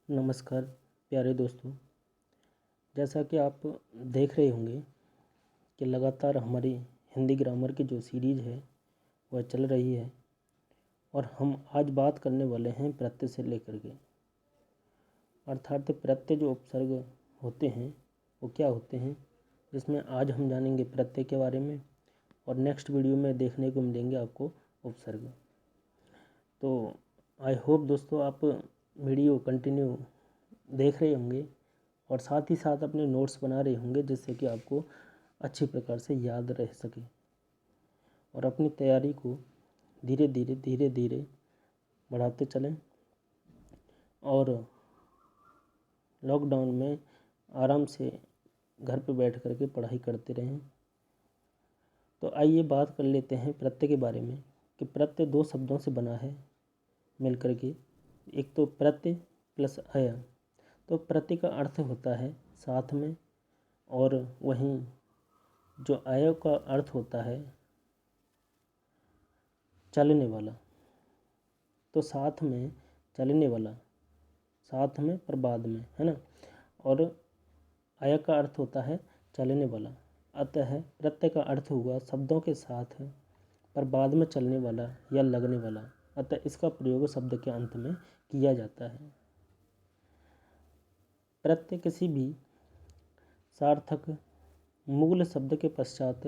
नमस्कार प्यारे दोस्तों। जैसा कि आप देख रहे होंगे कि लगातार हमारी हिंदी ग्रामर की जो सीरीज़ है वह चल रही है और हम आज बात करने वाले हैं प्रत्यय से लेकर के, अर्थात प्रत्यय जो उपसर्ग होते हैं वो क्या होते हैं, जिसमें आज हम जानेंगे प्रत्यय के बारे में और नेक्स्ट वीडियो में देखने को मिलेंगे आपको उपसर्ग। तो आई होप दोस्तों आप वीडियो कंटिन्यू देख रहे होंगे और साथ ही साथ अपने नोट्स बना रहे होंगे, जिससे कि आपको अच्छी प्रकार से याद रह सके और अपनी तैयारी को धीरे धीरे बढ़ाते चलें और लॉकडाउन में आराम से घर पर बैठ कर के पढ़ाई करते रहें। तो आइए बात कर लेते हैं प्रत्यय के बारे में कि प्रत्यय दो शब्दों से बना है मिलकर के। एक तो प्रत्यय प्लस अय। तो प्रत्यय का अर्थ होता है साथ में, और वहीं जो अय का अर्थ होता है चलने वाला। तो साथ में चलने वाला, साथ में पर बाद में, है ना। और अय का अर्थ होता है चलने वाला। अतः प्रत्यय का अर्थ हुआ शब्दों के साथ पर बाद में चलने वाला या लगने वाला। अतः इसका प्रयोग शब्द के अंत में किया जाता है। प्रत्यय किसी भी सार्थक मूल शब्द के पश्चात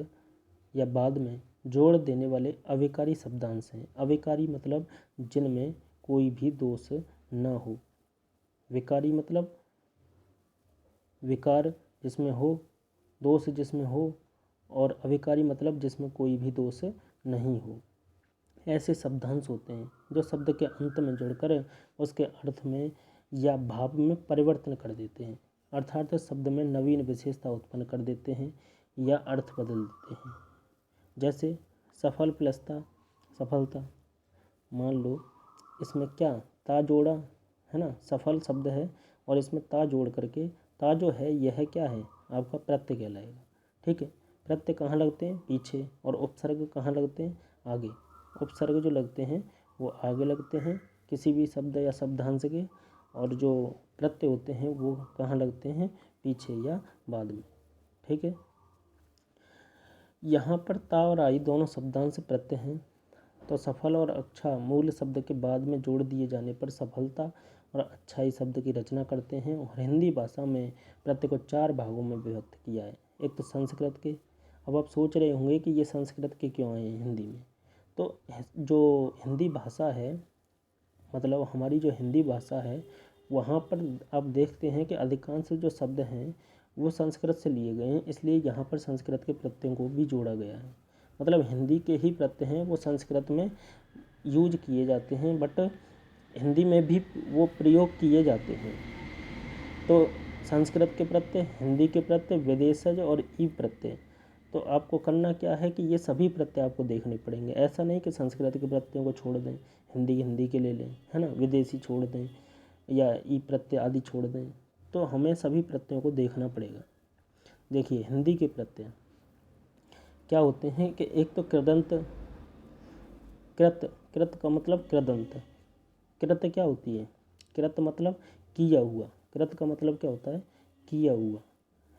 या बाद में जोड़ देने वाले अविकारी शब्दांश हैं। अविकारी मतलब जिनमें कोई भी दोष न हो। विकारी मतलब विकार जिसमें हो, दोष जिसमें हो, और अविकारी मतलब जिसमें कोई भी दोष नहीं हो। ऐसे शब्दांश होते हैं जो शब्द के अंत में जुड़कर उसके अर्थ में या भाव में परिवर्तन कर देते हैं, अर्थात शब्द में नवीन विशेषता उत्पन्न कर देते हैं या अर्थ बदल देते हैं। जैसे सफल प्लसता सफलता। मान लो इसमें क्या ता जोड़ा है ना, सफल शब्द है और इसमें ता जोड़ करके, ता जो है यह क्या है आपका प्रत्यय कहलाएगा। ठीक है, प्रत्यय कहाँ लगते हैं? पीछे। और उपसर्ग कहाँ लगते हैं? आगे। उपसर्ग जो लगते हैं वो आगे लगते हैं किसी भी शब्द या शब्दांश के, और जो प्रत्यय होते हैं वो कहाँ लगते हैं? पीछे या बाद में। ठीक है, यहाँ पर ता और आई दोनों शब्दांश प्रत्यय हैं। तो सफल और अच्छा मूल शब्द के बाद में जोड़ दिए जाने पर सफलता और अच्छाई शब्द की रचना करते हैं। और हिंदी भाषा में प्रत्यय को 4 भागों में विभक्त किया है। एक तो संस्कृत के। अब आप सोच रहे होंगे कि ये संस्कृत के क्यों आए हैं हिंदी में। तो जो हिंदी भाषा है, मतलब हमारी जो हिंदी भाषा है, वहाँ पर आप देखते हैं कि अधिकांश जो शब्द हैं वो संस्कृत से लिए गए हैं, इसलिए यहाँ पर संस्कृत के प्रत्ययों को भी जोड़ा गया है। मतलब हिंदी के ही प्रत्यय हैं वो संस्कृत में यूज किए जाते हैं, बट हिंदी में भी वो प्रयोग किए जाते हैं। तो संस्कृत के प्रत्यय, हिंदी के प्रत्यय, विदेशज और ई प्रत्यय। तो आपको करना क्या है कि ये सभी प्रत्यय आपको देखने पड़ेंगे। ऐसा नहीं कि संस्कृत के प्रत्ययों को छोड़ दें, हिंदी के ले लें, है ना, विदेशी छोड़ दें या ई प्रत्यय आदि छोड़ दें। तो हमें सभी प्रत्ययों को देखना पड़ेगा। देखिए हिंदी के प्रत्यय क्या होते हैं कि एक तो कृदंत। कृत का मतलब कृदंत। कृत क्या होती है? कृत मतलब किया हुआ। कृत का मतलब क्या होता है? किया हुआ,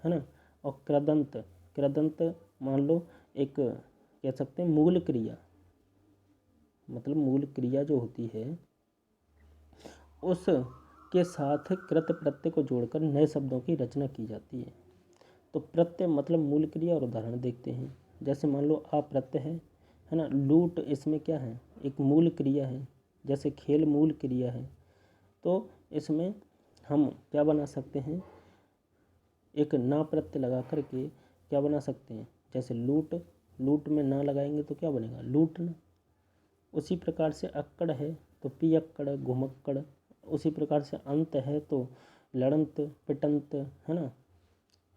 है ना। और कृदंत, कृदंत मान लो एक कह सकते हैं मूल क्रिया, मतलब मूल क्रिया जो होती है उस के साथ कृत प्रत्यय को जोड़कर नए शब्दों की रचना की जाती है। तो प्रत्यय मतलब मूल क्रिया, और उदाहरण देखते हैं। जैसे मान लो अप्रत्यय है ना। लूट इसमें क्या है? एक मूल क्रिया है। जैसे खेल मूल क्रिया है, तो इसमें हम क्या बना सकते हैं? एक ना प्रत्यय लगा करके क्या बना सकते हैं? जैसे लूट, लूट में ना लगाएंगे तो क्या बनेगा? लूटना। उसी प्रकार से अक्कड़ है तो पियक्कड़, घुमक्कड़। उसी प्रकार से अंत है तो लड़ंत, पिटंत, है ना।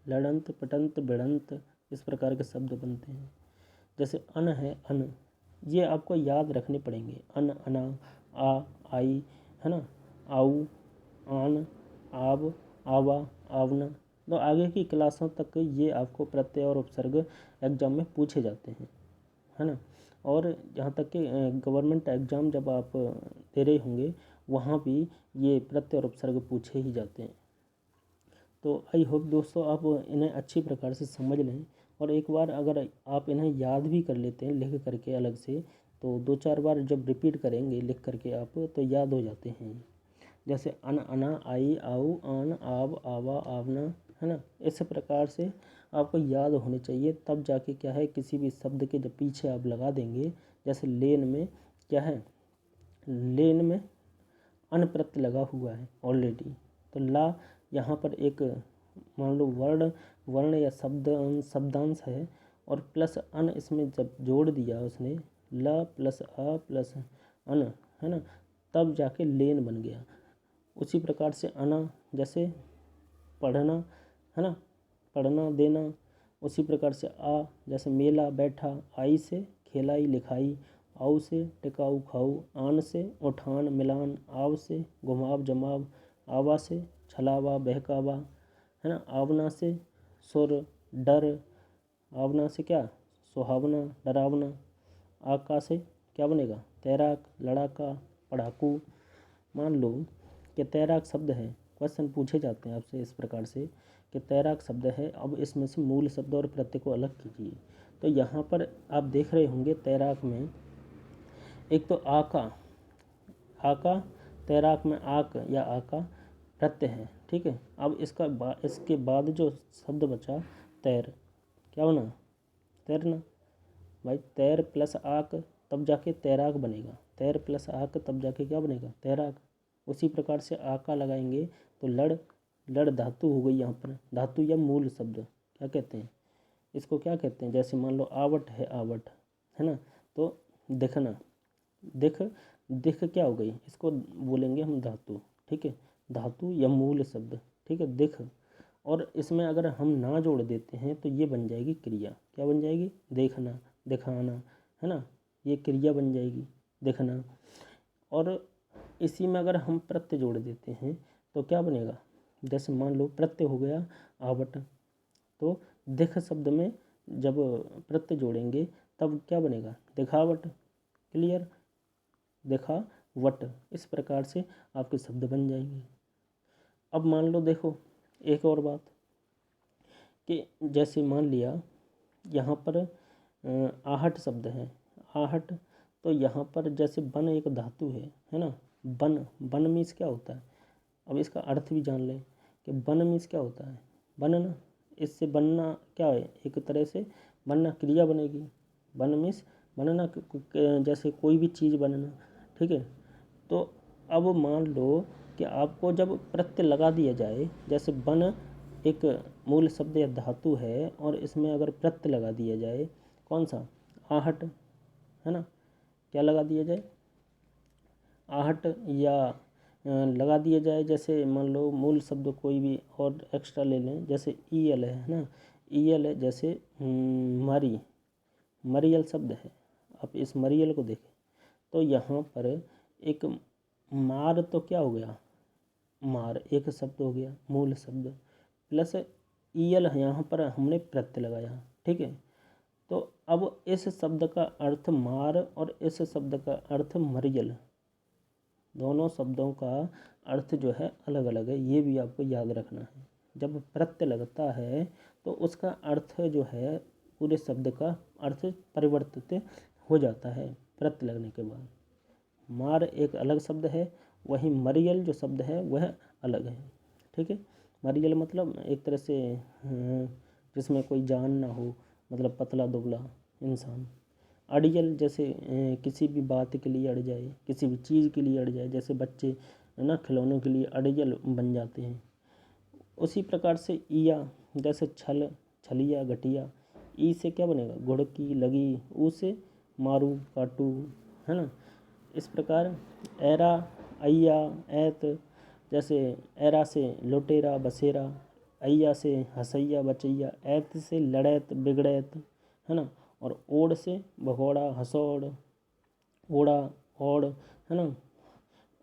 लड़ंत, पिटंत, भिड़ंत, इस प्रकार के शब्द बनते हैं। जैसे अन है, अन, ये आपको याद रखने पड़ेंगे। अन, अना, आ, आई, है ना, आऊ, आन, आव, आवा, आवना। तो आगे की क्लासों तक ये आपको प्रत्यय और उपसर्ग एग्जाम में पूछे जाते हैं, है ना। और जहाँ तक कि गवर्नमेंट एग्ज़ाम जब आप दे रहे होंगे वहाँ भी ये प्रत्यय और उपसर्ग पूछे ही जाते हैं। तो आई होप दोस्तों आप इन्हें अच्छी प्रकार से समझ लें, और एक बार अगर आप इन्हें याद भी कर लेते हैं लिख करके अलग से, तो 2-4 बार जब रिपीट करेंगे लिख करके आप, तो याद हो जाते हैं। जैसे अन, अना, आई, आऊ, आन, आव, आवा, आवना, है ना। इस प्रकार से आपको याद होने चाहिए, तब जाके क्या है, किसी भी शब्द के जब पीछे आप लगा देंगे, जैसे लेन में क्या है, लेन में अन प्रत्यय लगा हुआ है ऑलरेडी, तो ला यहाँ पर एक मान लो वर्ण या शब्दांश है, और प्लस अन इसमें जब जोड़ दिया उसने, ल प्लस अ प्लस अन, है ना, तब जाके लेन बन गया। उसी प्रकार से अना जैसे पढ़ना, है ना, पढ़ना देना। उसी प्रकार से आ जैसे मेला बैठा, आई से खेलाई लिखाई, आऊ से टिकाऊ खाऊ, आन से उठान मिलान, आव से घुमाव जमाव, आवा से छलावा बहकावा, है ना, आवना से सुर डर, आवना से क्या सुहावना डरावना, आका से क्या बनेगा तैराक लड़ाका पढ़ाकू। मान लो कि तैराक शब्द है, क्वेश्चन पूछे जाते हैं आपसे इस प्रकार से कि तैराक शब्द है, अब इसमें से मूल शब्द और प्रत्यय को अलग कीजिए। तो यहाँ पर आप देख रहे होंगे तैराक में एक तो आका, आका तैराक में आक या आका प्रत्यय है, ठीक है। अब इसके बाद जो शब्द बचा तैर, क्या बना तैरना, भाई तैर प्लस आक तब जाके तैराक बनेगा, तैर प्लस आक तब जाके क्या बनेगा तैराक। उसी प्रकार से आका लगाएंगे तो लड़ धातु हो गई, यहाँ पर धातु या मूल शब्द क्या कहते हैं, इसको क्या कहते हैं, जैसे मान लो आवट है, आवट है ना, तो दिखना, दिख क्या हो गई, इसको बोलेंगे हम धातु, ठीक है, धातु या मूल शब्द, ठीक है, दिख। और इसमें अगर हम ना जोड़ देते हैं तो ये बन जाएगी क्रिया, क्या बन जाएगी देखना दिखाना, है ना, ये क्रिया बन जाएगी देखना। और इसी में अगर हम प्रत्यय जोड़ देते हैं तो क्या बनेगा, जैसे मान लो प्रत्यय हो गया आवट, तो दिख शब्द में जब प्रत्यय जोड़ेंगे तब क्या बनेगा दिखावट, क्लियर, दिखावट। इस प्रकार से आपके शब्द बन जाएंगे। अब मान लो देखो एक और बात कि जैसे मान लिया यहाँ पर आहट शब्द है, आहट, तो यहाँ पर जैसे बन एक धातु है ना, बन मीन्स क्या होता है, अब इसका अर्थ भी जान लें कि बन मीन्स क्या होता है, बनना, इससे बनना क्या है, एक तरह से बनना क्रिया बनेगी, बन मीन्स बनना, जैसे कोई भी चीज़ बनना, ठीक है। तो अब मान लो कि आपको जब प्रत्यय लगा दिया जाए, जैसे बन एक मूल शब्द या धातु है और इसमें अगर प्रत्यय लगा दिया जाए, कौन सा आहट, है ना, क्या लगा दिया जाए आहट, या लगा दिया जाए, जैसे मान लो मूल शब्द कोई भी और एक्स्ट्रा ले लें, जैसे ईयल है ना, ईयल है, जैसे मरियल शब्द है। आप इस मरियल को देखें तो यहाँ पर एक मार, तो क्या हो गया मार एक शब्द हो गया मूल शब्द, प्लस ईयल यहाँ पर हमने प्रत्यय लगाया, ठीक है। तो अब इस शब्द का अर्थ मार और इस शब्द का अर्थ मरियल, दोनों शब्दों का अर्थ जो है अलग अलग है, ये भी आपको याद रखना है। जब प्रत्यय लगता है तो उसका अर्थ जो है पूरे शब्द का अर्थ परिवर्तित हो जाता है प्रत्यय लगने के बाद। मार एक अलग शब्द है, वहीं मरियल जो शब्द है वह अलग है, ठीक है। मरियल मतलब एक तरह से जिसमें कोई जान ना हो, मतलब पतला दुबला इंसान। अड़ियल जैसे किसी भी बात के लिए अड़ जाए, किसी भी चीज़ के लिए अड़ जाए, जैसे बच्चे है ना खिलौनों के लिए अड़ियल बन जाते हैं। उसी प्रकार से ईया जैसे छल छलिया घटिया, ई से क्या बनेगा गुड़की लगी, ऊ से मारू काटू, है ना। इस प्रकार ऐरा अय्या ऐत, जैसे ऐरा से लुटेरा बसेरा, अय्या से हसैया बचैया, ऐत से लड़ैत बिगड़ैत, है ना। और ओड़ से भगोड़ा हसौड़ ओड़ा ओड़, है ना,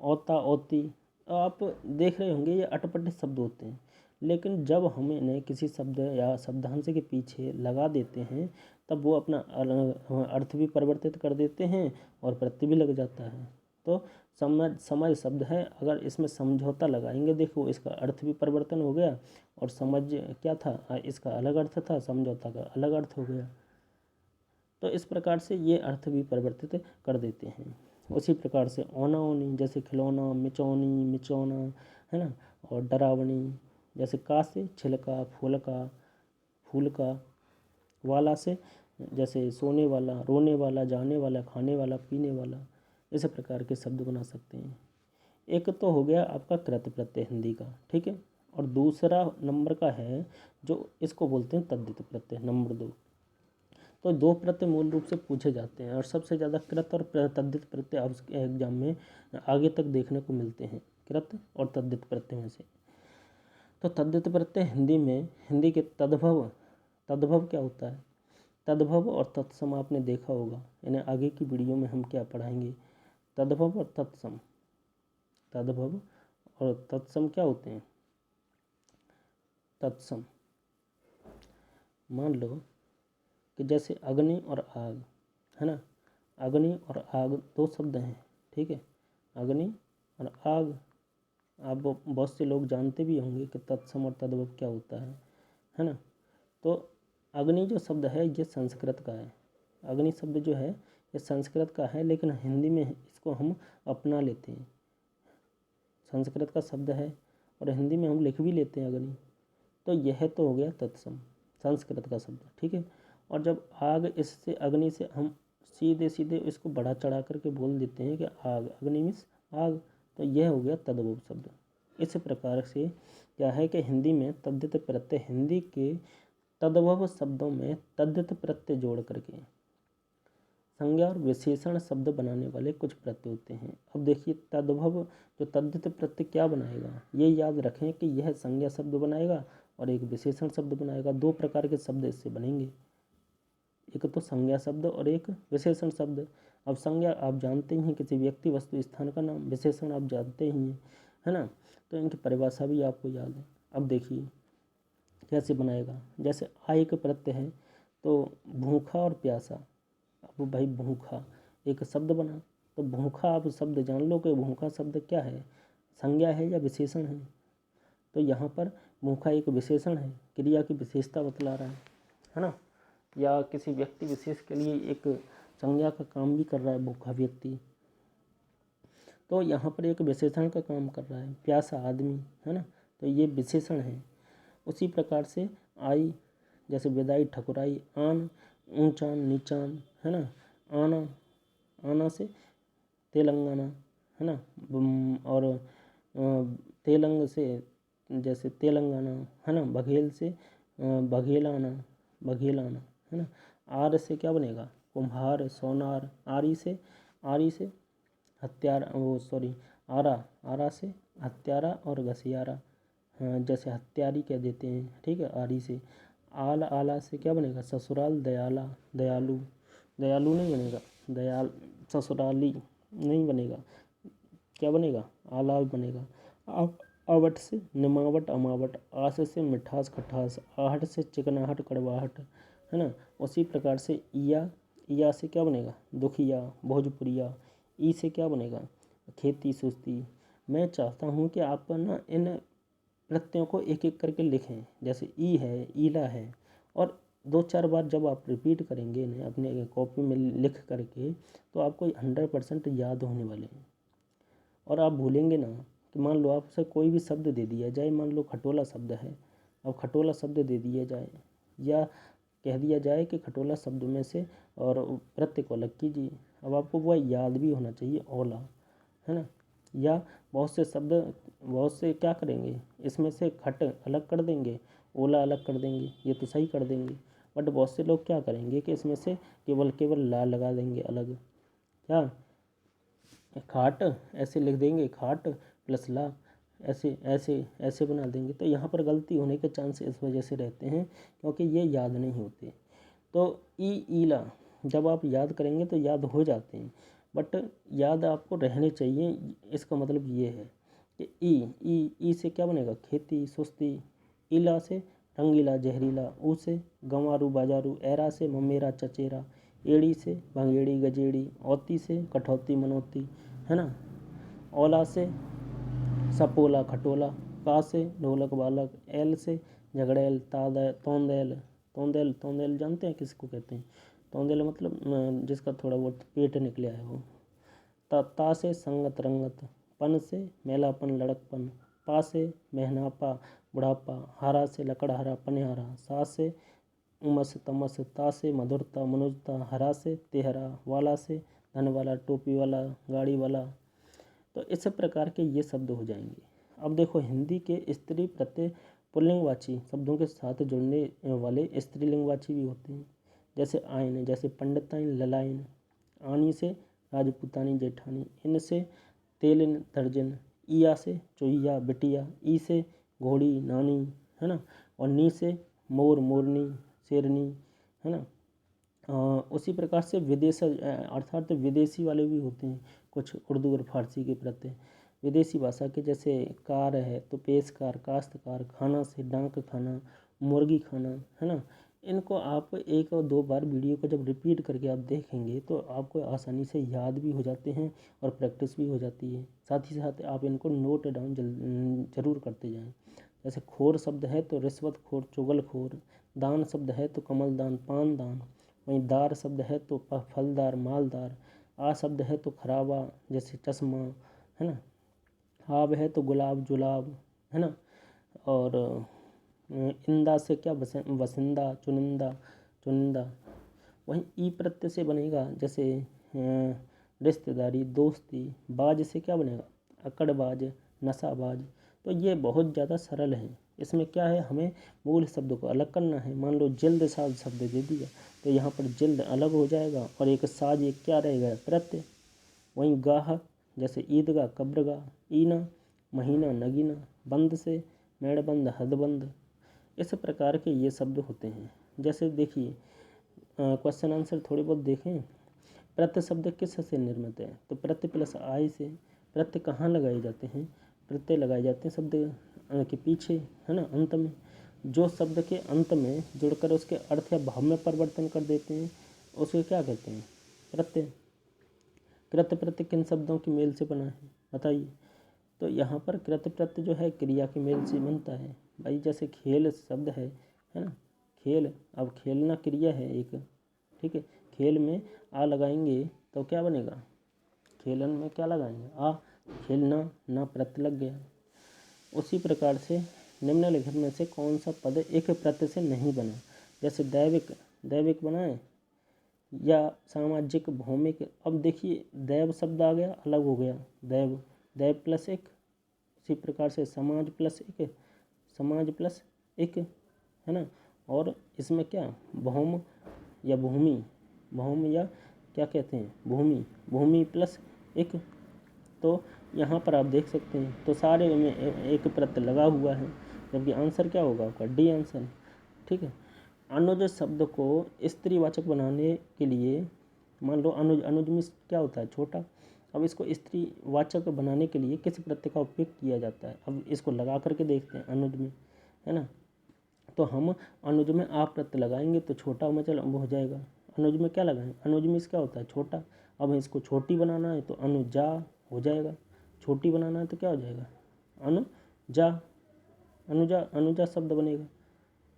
औता औती। आप देख रहे होंगे ये अटपटे शब्द होते हैं, लेकिन जब हम इन्हें किसी शब्द या शब्दांश के पीछे लगा देते हैं तब वो अपना अर्थ भी परिवर्तित कर देते हैं और प्रत्यय भी लग जाता है। तो समझ शब्द है, अगर इसमें समझौता लगाएंगे, देखो इसका अर्थ भी परिवर्तन हो गया, और समझ क्या था, इसका अलग अर्थ था, समझौता का अलग अर्थ हो गया। तो इस प्रकार से ये अर्थ भी परिवर्तित कर देते हैं। उसी प्रकार से औना औनी, जैसे खिलौना, मिचौनी मिचौना, है ना, और डरावनी, जैसे का से छिलका, फूल का, वाला से जैसे सोने वाला, रोने वाला, जाने वाला, खाने वाला, पीने वाला, इस प्रकार के शब्द बना सकते हैं। एक तो हो गया आपका कृत प्रत्यय हिंदी का, ठीक है, और दूसरा नंबर का है जो इसको बोलते हैं तद्धित प्रत्यय, नंबर 2। तो 2 प्रत्यय मूल रूप से पूछे जाते हैं, और सबसे ज़्यादा कृत और तद्धित प्रत्यय अब एग्जाम में आगे तक देखने को मिलते हैं, कृत और तद्धित प्रत्यय में से। तो तद्धित प्रत्यय हिंदी में, हिंदी के तद्भव क्या होता है, तद्भव और तत्सम आपने देखा होगा, यानी आगे की वीडियो में हम क्या पढ़ाएंगे, तद्भव और तत्सम। तद्भव और तत्सम क्या होते हैं, तत्सम मान लो कि जैसे अग्नि और आग, है ना, अग्नि और आग 2 शब्द हैं, ठीक है, अग्नि और आग। आप बहुत से लोग जानते भी होंगे कि तत्सम और तद्भव क्या होता है ना। तो अग्नि जो शब्द है ये संस्कृत का है, अग्नि शब्द जो है ये संस्कृत का है, लेकिन हिंदी में इसको हम अपना लेते हैं। संस्कृत का शब्द है और हिंदी में हम लिख भी लेते हैं अग्नि, तो यह तो हो गया तत्सम, संस्कृत का शब्द, ठीक है। और जब आग, इससे अग्नि से हम सीधे सीधे इसको बढ़ा चढ़ा करके बोल देते हैं कि आग, अग्नि मीन्स आग, तो यह हो गया तद्भव शब्द। इस प्रकार से क्या है कि हिंदी में तद्धित प्रत्यय, हिंदी के तद्भव शब्दों में तद्धित प्रत्यय जोड़ करके संज्ञा और विशेषण शब्द बनाने वाले कुछ प्रत्यय होते हैं। अब देखिए तद्भव जो तद्धित प्रत्यय क्या बनाएगा, ये याद रखें कि यह संज्ञा शब्द बनाएगा और एक विशेषण शब्द बनाएगा। 2 प्रकार के शब्द इससे बनेंगे, एक तो संज्ञा शब्द और एक विशेषण शब्द। अब संज्ञा आप जानते ही हैं, किसी व्यक्ति वस्तु स्थान का नाम, विशेषण आप जानते ही हैं, है ना, तो इनकी परिभाषा भी आपको याद है। अब देखिए कैसे बनाएगा, जैसे आ एक प्रत्यय है तो भूखा और प्यासा। अब भाई भूखा एक शब्द बना, तो भूखा आप शब्द जान लो कि भूखा शब्द क्या है, संज्ञा है या विशेषण है। तो यहाँ पर भूखा एक विशेषण है, क्रिया की विशेषता बतला रहा है ना, या किसी व्यक्ति विशेष के लिए एक संज्ञा का काम भी कर रहा है भूखा व्यक्ति, तो यहाँ पर एक विशेषण का काम कर रहा है। प्यासा आदमी, है ना, तो ये विशेषण है। उसी प्रकार से आई, जैसे विदाई, ठकुराई, आन, ऊंचान, नीचान, है ना, आना, आना से तेलंगाना, है ना, और तेलंग से जैसे तेलंगाना, है ना, बघेल से बघेलाना, बघेलाना, है ना। आर से क्या बनेगा, कुम्हार, सोनार। आरी से हत्यारा, वो सॉरी आरा, आरा से हत्यारा और घसियारा, जैसे हत्यारी कह देते हैं, ठीक है, आरी से। आला से क्या बनेगा, ससुराल, दयाला, दयालु, दयालु नहीं बनेगा, दयाल, ससुराली नहीं बनेगा, क्या बनेगा, आला बनेगा। आवट से निमावट, अमावट। आस से मिठास, खटास। आहट से चिकनाहट, कड़वाहट, है ना। उसी प्रकार से ईया से क्या बनेगा, दुखिया, भोजपुरिया। ई से क्या बनेगा, खेती, सुस्ती। मैं चाहता हूँ कि आप ना इन प्रत्ययों को एक एक करके लिखें, जैसे ई है, ईला है, और 2-4 बार जब आप रिपीट करेंगे इन्हें अपने कॉपी में लिख करके, तो आपको 100% याद होने वाले हैं। और आप भूलेंगे ना कि मान लो आपसे कोई भी शब्द दे दिया जाए, मान लो खटोला शब्द है, अब खटोला शब्द दे दिया जाए, या कह दिया जाए कि खटोला शब्द में से और प्रत्यय को अलग कीजिए, अब आपको वह याद भी होना चाहिए, ओला, है ना। या बहुत से क्या करेंगे, इसमें से खट अलग कर देंगे, ओला अलग कर देंगे, ये तो सही कर देंगे। बट बहुत से लोग क्या करेंगे कि इसमें से केवल ला लगा देंगे अलग, क्या, खाट ऐसे लिख देंगे, खाट प्लस ला, ऐसे ऐसे ऐसे बना देंगे। तो यहाँ पर गलती होने के चांस इस वजह से रहते हैं क्योंकि ये याद नहीं होते। तो ईला जब आप याद करेंगे तो याद हो जाते हैं, बट याद आपको रहने चाहिए। इसका मतलब ये है कि ई से क्या बनेगा, खेती, सुस्ती। ईला से रंगीला, जहरीला। ऊ से गंवारू, बाजारू। ऐरा से ममेरा, चचेरा। एड़ी से भंगेड़ी, गजेड़ी। औती से कठौती, मनौती, है ना। ओला से सपोला खटोला, का से ढोलक बालक, एल से झगड़ेल तोंदेल, तोंदेल जानते हैं किसको कहते हैं? तोंदेल मतलब जिसका थोड़ा बहुत पेट निकले है वो। ता से संगत रंगत, पन से मेलापन लड़कपन, पा से मेहनापा बुढ़ापा, हारा से लकड़हारा पनिहारा, सा से उमस तमस, ता से मधुरता मनुजता, हरा से तेहरा, वाला से धन वाला टोपी वाला गाड़ी वाला। तो इस प्रकार के ये शब्द हो जाएंगे। अब देखो हिंदी के स्त्री प्रत्यय पुल्लिंगवाची शब्दों के साथ जुड़ने वाले स्त्रीलिंगवाची भी होते हैं। जैसे आयन, जैसे पंडिताइन ललायन, आनी से राजपूतानी जेठानी, इन से तेलिन दर्जन, ईया से चोइया बिटिया, ई से घोड़ी नानी, है ना। और नी से मोर मोरनी शेरनी, है ना। उसी प्रकार से विदेश अर्थात विदेशी वाले भी होते हैं कुछ उर्दू और फारसी के प्रत्यय विदेशी भाषा के। जैसे कार है तो पेशकार, काश्तकार, खाना से डांक खाना, मुर्गी खाना, है ना। इनको आप एक और दो बार वीडियो को जब रिपीट करके आप देखेंगे तो आपको आसानी से याद भी हो जाते हैं और प्रैक्टिस भी हो जाती है। साथ ही साथ आप इनको नोट डाउन जरूर करते जाएं। जैसे खोर शब्द है तो रिश्वतखोर, चुगलखोर। दान शब्द है तो कमलदान, पान दान। वहीं दार शब्द है तो फलदार, मालदार। आ शब्द है तो खराबा, जैसे चश्मा, है ना। आब है तो गुलाब जुलाब, है ना। और इंदा से क्या वसिंदा, चुनिंदा, चुनिंदा। वहीं ई प्रत्यय से बनेगा जैसे रिश्तेदारी, दोस्ती। बाज से क्या बनेगा? अकड़बाज, नशाबाज। तो ये बहुत ज़्यादा सरल है। इसमें क्या है, हमें मूल शब्द को अलग करना है। मान लो जिल्द साज शब्द दे दिया तो यहाँ पर जिल्द अलग हो जाएगा और एक साज एक क्या रहेगा? प्रत्यय। वहीं गाह जैसे ईदगाह, कब्रगाह। ईना महीना, नगीना। बंद से मेड़बंद, हदबंद। इस प्रकार के ये शब्द होते हैं। जैसे देखिए क्वेश्चन आंसर थोड़े बहुत देखें। प्रत्यय शब्द किस से निर्मित है? तो प्रत्यय प्लस आय से। प्रत्यय कहाँ लगाए जाते हैं? प्रत्यय लगाए जाते हैं शब्द के पीछे, है ना, अंत में। जो शब्द के अंत में जुड़कर उसके अर्थ या भाव में परिवर्तन कर देते हैं उसे क्या कहते हैं? प्रत्यय। कृत प्रत्यय किन शब्दों की मेल से बना है बताइए? तो यहाँ पर कृत प्रत्यय जो है क्रिया के मेल से बनता है भाई। जैसे खेल शब्द है ना। खेल, अब खेलना क्रिया है एक, ठीक है। खेल में आ लगाएंगे तो क्या बनेगा? खेलन में क्या लगाएंगे? आ। खेलना ना प्रत्यय लग गया। उसी प्रकार से निम्नलिखित में से कौन सा पद एक प्रत्यय से नहीं बना? जैसे दैविक, दैविक बना है, या सामाजिक, भौमिक। अब देखिए दैव शब्द आ गया, अलग हो गया। दैव, दैव प्लस एक। उसी प्रकार से समाज प्लस एक, समाज प्लस एक, है ना। और इसमें क्या भौम या भूमि, भौम या क्या कहते हैं भूमि, भूमि प्लस एक। तो यहाँ पर आप देख सकते हैं तो सारे में एक प्रत्यय लगा हुआ है, जबकि आंसर क्या होगा आपका? डी आंसर, ठीक है। अनुज शब्द को स्त्रीवाचक बनाने के लिए मान लो अनुज, अनुज में क्या होता है? छोटा। अब इसको स्त्रीवाचक बनाने के लिए किस प्रत्यय का उपयोग किया जाता है? अब इसको लगा करके देखते हैं अनुज में, है ना। तो हम अनुज में आ प्रत्यय लगाएंगे तो छोटा मतलब हो जाएगा। अनुज में क्या लगाएं? अनुज में क्या होता है? छोटा। अब इसको छोटी बनाना है तो अनुजा हो जाएगा। छोटी बनाना है तो क्या हो जाएगा? अनुजा, अनुजा, अनुजा शब्द बनेगा।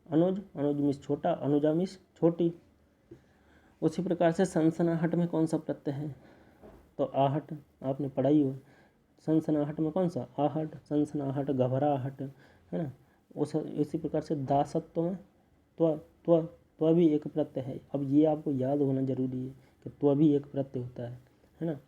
अनुज, अनुज मिस छोटा, अनुजा मिस छोटी। उसी प्रकार से सनसनाहट में कौन सा प्रत्यय है? तो आहट, आपने पढ़ा ही हो। सनसनाहट में कौन सा? आहट, सनसनाहट, घबराहट, है ना। इसी प्रकार से दासत्व में त्व भी एक प्रत्यय है। अब ये आपको याद होना जरूरी है कि त्व भी एक प्रत्यय होता है ना।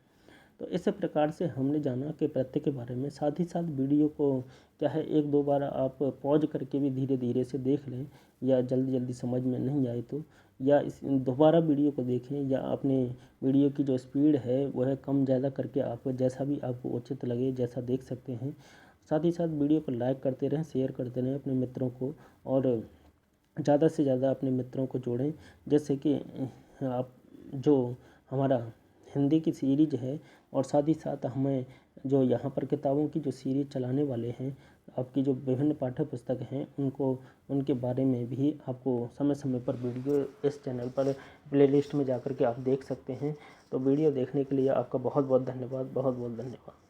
तो इस प्रकार से हमने जाना कि प्रत्यय के बारे में। साथ ही साथ वीडियो को क्या है एक दो बार आप पॉज करके भी धीरे धीरे से देख लें, या जल्दी जल्दी समझ में नहीं आए तो, या इस दोबारा वीडियो को देखें, या अपने वीडियो की जो स्पीड है वह कम ज़्यादा करके आप जैसा भी आपको उचित लगे जैसा देख सकते हैं। साथ ही साथ वीडियो को लाइक करते रहें, शेयर करते रहें अपने मित्रों को, और ज़्यादा से ज़्यादा अपने मित्रों को जोड़ें। जैसे कि आप जो हमारा हिंदी की सीरीज है, और साथ ही साथ हमें जो यहाँ पर किताबों की जो सीरीज चलाने वाले हैं, आपकी जो विभिन्न पाठ्य पुस्तक हैं, उनके बारे में भी आपको समय समय पर वीडियो इस चैनल पर प्लेलिस्ट में जाकर के आप देख सकते हैं। तो वीडियो देखने के लिए आपका बहुत बहुत धन्यवाद, बहुत बहुत धन्यवाद।